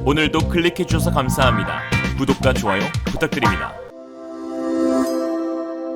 오늘도 클릭해주셔서 감사합니다. 구독과 좋아요 부탁드립니다.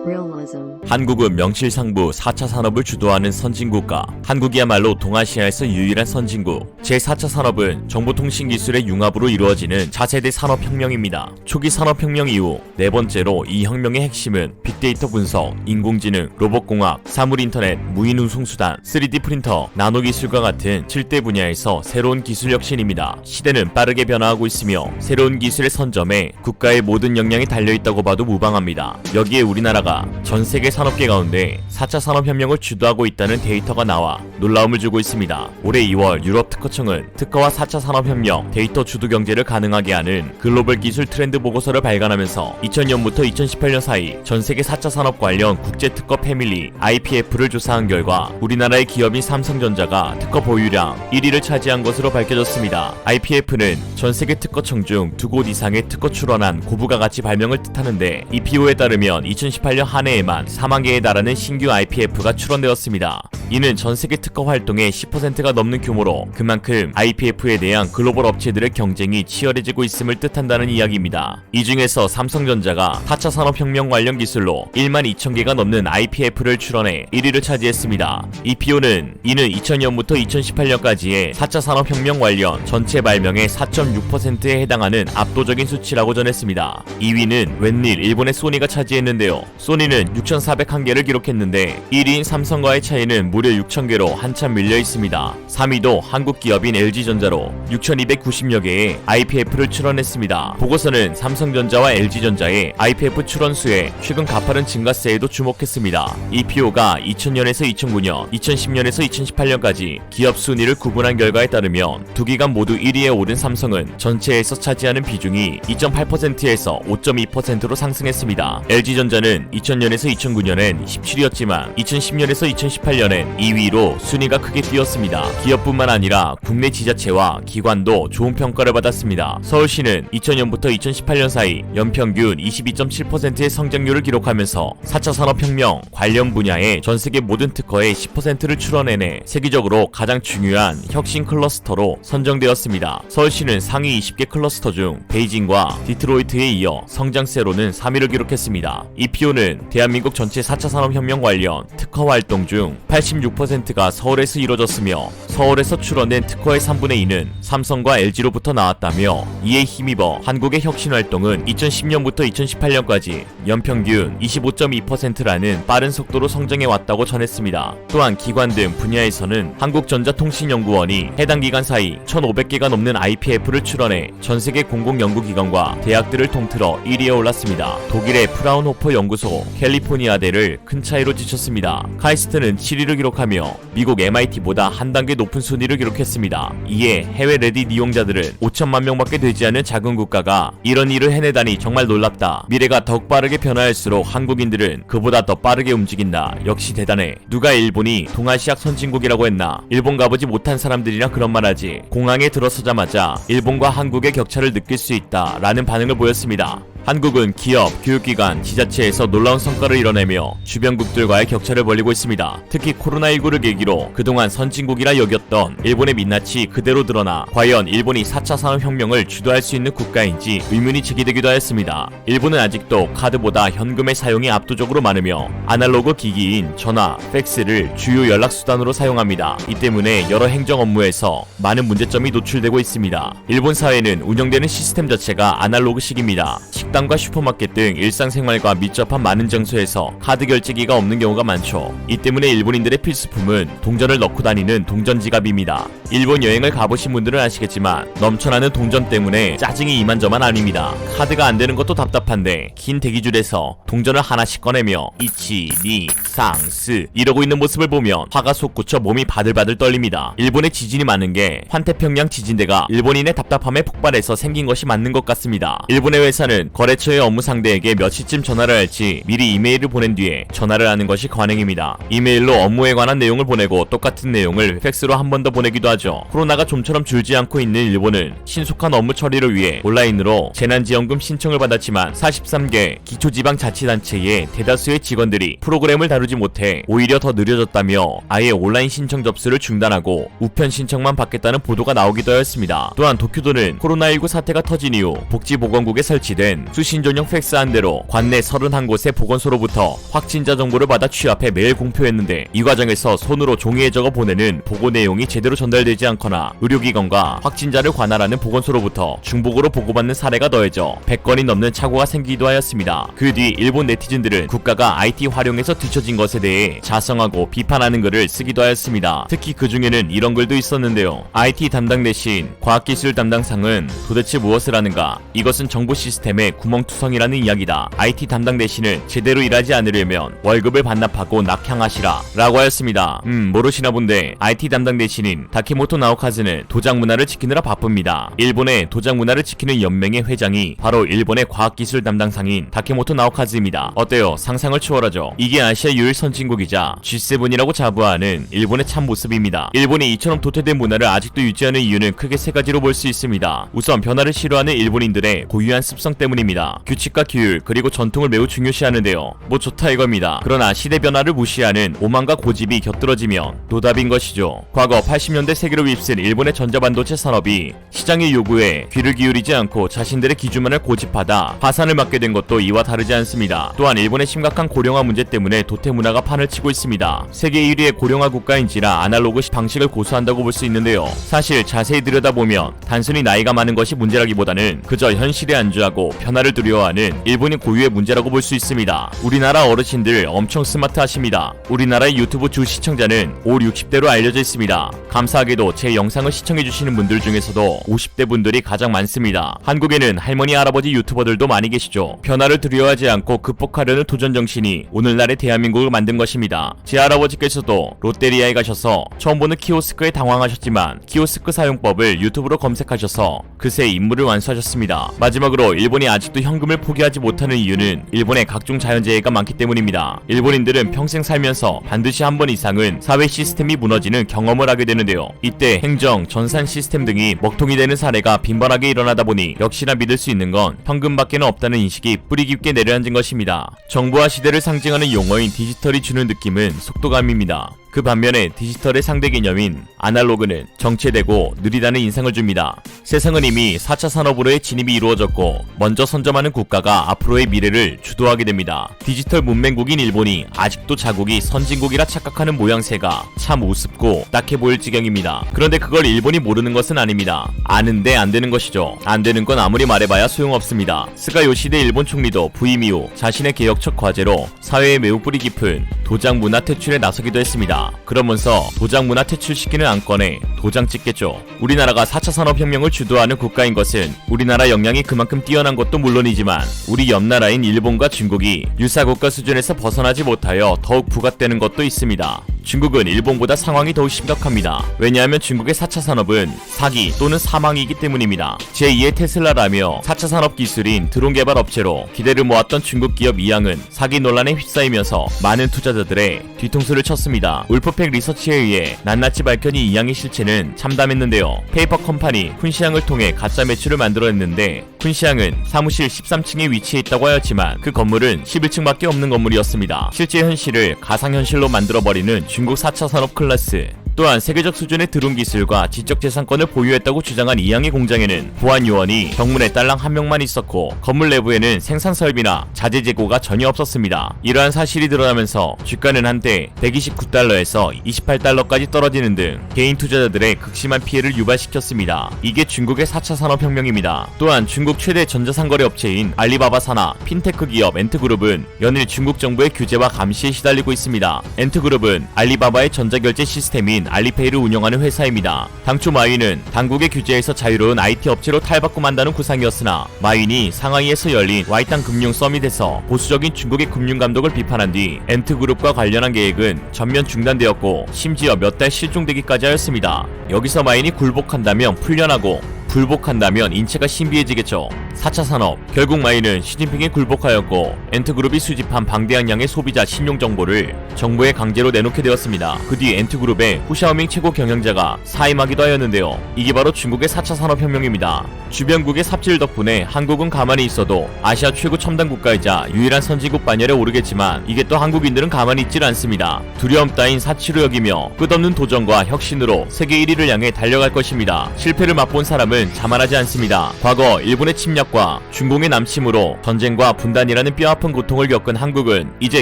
Realism. 한국은 명실상부 4차 산업을 주도하는 선진국가. 한국이야말로 동아시아에서 유일한 선진국. 제4차 산업은 정보통신기술의 융합으로 이루어지는 차세대 산업혁명입니다. 초기 산업혁명 이후 네 번째로 이 혁명의 핵심은 빅데이터 분석, 인공지능, 로봇공학, 사물인터넷, 무인운송수단, 3D 프린터, 나노기술과 같은 7대 분야에서 새로운 기술 혁신입니다. 시대는 빠르게 변화하고 있으며 새로운 기술의 선점에 국가의 모든 역량이 달려있다고 봐도 무방합니다. 여기에 우리나라가 전 세계 산업계 가운데 4차 산업혁명을 주도하고 있다는 데이터가 나와 놀라움을 주고 있습니다. 올해 2월 유럽 특허청은 특허와 4차 산업혁명, 데이터 주도 경제를 가능하게 하는 글로벌 기술 트렌드 보고서를 발간하면서 2000년부터 2018년 사이 전 세계 4차 산업 관련 국제 특허 패밀리 IPF를 조사한 결과 우리나라의 기업인 삼성전자가 특허 보유량 1위를 차지한 것으로 밝혀졌습니다. IPF는 전 세계 특허청 중 2곳 이상의 특허 출원한 고부가가치 발명을 뜻하는데 EPO에 따르면 2018년 한 해에만 4만 개에 달하는 신규 IPF가 출원되었습니다. 이는 전 세계 특허 활동의 10%가 넘는 규모로 그만큼 IPF에 대한 글로벌 업체들의 경쟁이 치열해지고 있음을 뜻한다는 이야기입니다. 이 중에서 삼성전자가 4차 산업혁명 관련 기술로 1만 2천 개가 넘는 IPF를 출원해 1위를 차지했습니다. EPO는 이는 2000년부터 2018년까지의 4차 산업혁명 관련 전체 발명의 4.6%에 해당하는 압도적인 수치라고 전했습니다. 2위는 웬일 일본의 소니가 차지했는데요. 소니는 6,401개를 기록했는데 1위인 삼성과의 차이는 무려 6,000개로 한참 밀려 있습니다. 3위도 한국 기업인 LG전자로 6,290여 개의 IPF를 출원했습니다. 보고서는 삼성전자와 LG전자의 IPF 출원수에 최근 가파른 증가세에도 주목했습니다. EPO가 2000년에서 2009년, 2010년에서 2018년까지 기업 순위를 구분한 결과에 따르면 두 기관 모두 1위에 오른 삼성은 전체에서 차지하는 비중이 2.8%에서 5.2%로 상승했습니다. LG전자는 2000년에서 2009년엔 17위였지만 2010년에서 2018년엔 2위로 순위가 크게 뛰었습니다. 기업뿐만 아니라 국내 지자체와 기관도 좋은 평가를 받았습니다. 서울시는 2000년부터 2018년 사이 연평균 22.7%의 성장률을 기록하면서 4차 산업혁명 관련 분야의 전세계 모든 특허의 10%를 출원해내 세계적으로 가장 중요한 혁신 클러스터로 선정되었습니다. 서울시는 상위 20개 클러스터 중 베이징과 디트로이트에 이어 성장세로는 3위를 기록했습니다. EPO는 대한민국 전체 4차 산업혁명 관련 특허 활동 중 86%가 서울에서 이뤄졌으며 서울에서 출원된 특허의 3분의 2는 삼성과 LG로부터 나왔다며 이에 힘입어 한국의 혁신 활동은 2010년부터 2018년까지 연평균 25.2%라는 빠른 속도로 성장해 왔다고 전했습니다. 또한 기관 등 분야에서는 한국전자통신연구원이 해당 기간 사이 1,500개가 넘는 IPF를 출원해 전세계 공공연구기관과 대학들을 통틀어 1위에 올랐습니다. 독일의 프라운호퍼 연구소 캘리포니아대를 큰 차이로 지쳤습니다. 카이스트는 7위를 기록하며 미국 MIT보다 한 단계 높은 순위를 기록했습니다. 이에 해외 레딧 이용자들은 5천만 명밖에 되지 않은 작은 국가가 이런 일을 해내다니 정말 놀랍다. 미래가 더욱 빠르게 변화할수록 한국인들은 그보다 더 빠르게 움직인다. 역시 대단해. 누가 일본이 동아시아 선진국이라고 했나. 일본 가보지 못한 사람들이나 그런 말하지. 공항에 들어서자마자 일본과 한국의 격차를 느낄 수 있다 라는 반응을 보였습니다. 한국은 기업, 교육기관, 지자체에서 놀라운 성과를 이뤄내며 주변국들과의 격차를 벌리고 있습니다. 특히 코로나19를 계기로 그동안 선진국이라 여겼던 일본의 민낯이 그대로 드러나 과연 일본이 4차 산업혁명을 주도할 수 있는 국가인지 의문이 제기되기도 하였습니다. 일본은 아직도 카드보다 현금의 사용이 압도적으로 많으며 아날로그 기기인 전화, 팩스를 주요 연락수단으로 사용합니다. 이 때문에 여러 행정 업무에서 많은 문제점이 노출되고 있습니다. 일본 사회는 운영되는 시스템 자체가 아날로그식입니다. 식당과 슈퍼마켓 등 일상생활과 밀접한 많은 장소에서 카드 결제기가 없는 경우가 많죠. 이 때문에 일본인들의 필수품은 동전을 넣고 다니는 동전 지갑입니다. 일본 여행을 가보신 분들은 아시겠지만 넘쳐나는 동전 때문에 짜증이 이만저만 아닙니다. 카드가 안 되는 것도 답답한데 긴 대기줄에서 동전을 하나씩 꺼내며 이치, 니, 상, 스 이러고 있는 모습을 보면 화가 솟구쳐 몸이 바들바들 떨립니다. 일본의 지진이 많은 게 환태평양 지진대가 일본인의 답답함에 폭발해서 생긴 것이 맞는 것 같습니다. 일본의 회사는 거의 거래처의 업무 상대에게 몇 시쯤 전화를 할지 미리 이메일을 보낸 뒤에 전화를 하는 것이 관행입니다. 이메일로 업무에 관한 내용을 보내고 똑같은 내용을 팩스로 한 번 더 보내기도 하죠. 코로나가 좀처럼 줄지 않고 있는 일본은 신속한 업무 처리를 위해 온라인으로 재난지원금 신청을 받았지만 43개 기초지방자치단체의 대다수의 직원들이 프로그램을 다루지 못해 오히려 더 느려졌다며 아예 온라인 신청 접수를 중단하고 우편 신청만 받겠다는 보도가 나오기도 하였습니다. 또한 도쿄도는 코로나19 사태가 터진 이후 복지보건국에 설치된 수신 전용 팩스 한 대로 관내 31곳의 보건소로부터 확진자 정보를 받아 취합해 매일 공표했는데 이 과정에서 손으로 종이에 적어 보내는 보고 내용이 제대로 전달되지 않거나 의료기관과 확진자를 관할하는 보건소로부터 중복으로 보고받는 사례가 더해져 100건이 넘는 착오가 생기기도 하였습니다. 그 뒤 일본 네티즌들은 국가가 IT 활용에서 뒤처진 것에 대해 자성하고 비판하는 글을 쓰기도 하였습니다. 특히 그 중에는 이런 글도 있었는데요. IT 담당 대신 과학기술 담당상은 도대체 무엇을 하는가? 이것은 정보 시스템의 구멍투성이라는 이야기다. IT 담당 대신은 제대로 일하지 않으려면 월급을 반납하고 낙향하시라 라고 하였습니다. 모르시나 본데 IT 담당 대신인 다케모토 나오카즈는 도장 문화를 지키느라 바쁩니다. 일본의 도장 문화를 지키는 연맹의 회장이 바로 일본의 과학기술 담당상인 다케모토 나오카즈입니다. 어때요? 상상을 초월하죠. 이게 아시아 유일 선진국이자 G7이라고 자부하는 일본의 참 모습입니다. 일본이 이처럼 도태된 문화를 아직도 유지하는 이유는 크게 세 가지로 볼 수 있습니다. 우선 변화를 싫어하는 일본인들의 고유한 습성 때문입니다. 규칙과 규율 그리고 전통을 매우 중요시하는데요. 뭐 좋다 이겁니다. 그러나 시대 변화를 무시하는 오만과 고집이 곁들어지면 노답인 것이죠. 과거 80년대 세계로 휩쓴 일본의 전자반도체 산업이 시장의 요구에 귀를 기울이지 않고 자신들의 기준만을 고집하다 파산을 맞게 된 것도 이와 다르지 않습니다. 또한 일본의 심각한 고령화 문제 때문에 도태 문화가 판을 치고 있습니다. 세계 1위의 고령화 국가인지라 아날로그 방식을 고수한다고 볼 수 있는데요. 사실 자세히 들여다보면 단순히 나이가 많은 것이 문제라기보다는 그저 현실에 안주하고 변화를 두려워하는 일본인 고유의 문제라고 볼 수 있습니다. 우리나라 어르신들 엄청 스마트하십니다. 우리나라의 유튜브 주 시청자는 5, 60대로 알려져 있습니다. 감사하게도 제 영상을 시청해주시는 분들 중에서도 50대 분들이 가장 많습니다. 한국에는 할머니 할아버지 유튜버들도 많이 계시죠. 변화를 두려워하지 않고 극복하려는 도전 정신이 오늘날의 대한민국을 만든 것입니다. 제 할아버지께서도 롯데리아에 가셔서 처음 보는 키오스크에 당황하셨지만 키오스크 사용법을 유튜브로 검색하셔서 그새 임무를 완수하셨습니다. 마지막으로 일본이 아직도 현금을 포기하지 못하는 이유는 일본의 각종 자연재해가 많기 때문입니다. 일본인들은 평생 살면서 반드시 한 번 이상은 사회 시스템이 무너지는 경험을 하게 되는데요. 이때 행정, 전산 시스템 등이 먹통이 되는 사례가 빈번하게 일어나다 보니 역시나 믿을 수 있는 건 현금밖에는 없다는 인식이 뿌리 깊게 내려앉은 것입니다. 정보화 시대를 상징하는 용어인 디지털이 주는 느낌은 속도감입니다. 그 반면에 디지털의 상대 개념인 아날로그는 정체되고 느리다는 인상을 줍니다. 세상은 이미 4차 산업으로의 진입이 이루어졌고 먼저 선점하는 국가가 앞으로의 미래를 주도하게 됩니다. 디지털 문맹국인 일본이 아직도 자국이 선진국이라 착각하는 모양새가 참 우습고 딱해 보일 지경입니다. 그런데 그걸 일본이 모르는 것은 아닙니다. 아는데 안 되는 것이죠. 안 되는 건 아무리 말해봐야 소용없습니다. 스가 요시대 일본 총리도 부임 이후 자신의 개혁 첫 과제로 사회에 매우 뿌리 깊은 도장 문화 퇴출에 나서기도 했습니다. 그러면서 도장 문화 퇴출시키는 안건에 도장 찍겠죠. 우리나라가 4차 산업혁명을 주도하는 국가인 것은 우리나라 역량이 그만큼 뛰어난 것도 물론이지만 우리 옆나라인 일본과 중국이 유사국가 수준에서 벗어나지 못하여 더욱 부각되는 것도 있습니다. 중국은 일본보다 상황이 더욱 심각합니다. 왜냐하면 중국의 4차 산업은 사기 또는 사망이기 때문입니다. 제2의 테슬라라며 4차 산업 기술인 드론 개발 업체로 기대를 모았던 중국 기업 이항은 사기 논란에 휩싸이면서 많은 투자자들의 뒤통수를 쳤습니다. 울프팩 리서치에 의해 낱낱이 밝혀진 이항의 실체는 참담했는데요. 페이퍼 컴퍼니 쿤시항을 통해 가짜 매출을 만들어냈는데 쿤시항은 사무실 13층에 위치해 있다고 하였지만 그 건물은 11층밖에 없는 건물이었습니다. 실제 현실을 가상현실로 만들어버리는 중국 4차 산업 클래스. 또한 세계적 수준의 드론 기술과 지적재산권을 보유했다고 주장한 이항의 공장에는 보안 요원이 경문에 딸랑 한 명만 있었고 건물 내부에는 생산 설비나 자재 재고가 전혀 없었습니다. 이러한 사실이 드러나면서 주가는 한때 129달러에서 28달러까지 떨어지는 등 개인 투자자들의 극심한 피해를 유발시켰습니다. 이게 중국의 4차 산업혁명입니다. 또한 중국 최대 전자상거래 업체인 알리바바 산하 핀테크 기업 엔트그룹은 연일 중국 정부의 규제와 감시에 시달리고 있습니다. 엔트그룹은 알리바바의 전자결제 시스템인 알리페이를 운영하는 회사입니다. 당초 마윈은 당국의 규제에서 자유로운 IT 업체로 탈바꿈한다는 구상이었으나 마윈이 상하이에서 열린 와이탄 금융 서밋에서 보수적인 중국의 금융 감독을 비판한 뒤 엔트그룹과 관련한 계획은 전면 중단되었고 심지어 몇 달 실종되기까지 하였습니다. 여기서 마윈이 굴복한다면 풀려나고 불복한다면 인체가 신비해지겠죠. 4차 산업. 결국 마이는 시진핑에 굴복하였고 엔트그룹이 수집한 방대한 양의 소비자 신용 정보를 정부에 강제로 내놓게 되었습니다. 그 뒤 엔트그룹의 후샤오밍 최고 경영자가 사임하기도 하였는데요. 이게 바로 중국의 4차 산업혁명입니다. 주변국의 삽질 덕분에 한국은 가만히 있어도 아시아 최고 첨단 국가이자 유일한 선진국 반열에 오르겠지만 이게 또 한국인들은 가만히 있질 않습니다. 두려움 따윈 사치로 여기며 끝없는 도전과 혁신으로 세계 1위를 향해 달려갈 것입니다. 실패를 맛본 사람은 자만하지 않습니다. 과거 일본의 침략과 중공의 남침으로 전쟁과 분단이라는 뼈아픈 고통을 겪은 한국은 이제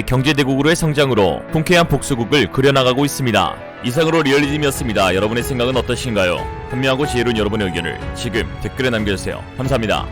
경제대국으로의 성장으로 통쾌한 복수국을 그려나가고 있습니다. 이상으로 리얼리즘이었습니다. 여러분의 생각은 어떠신가요? 현명하고 지혜로운 여러분의 의견을 지금 댓글에 남겨주세요. 감사합니다.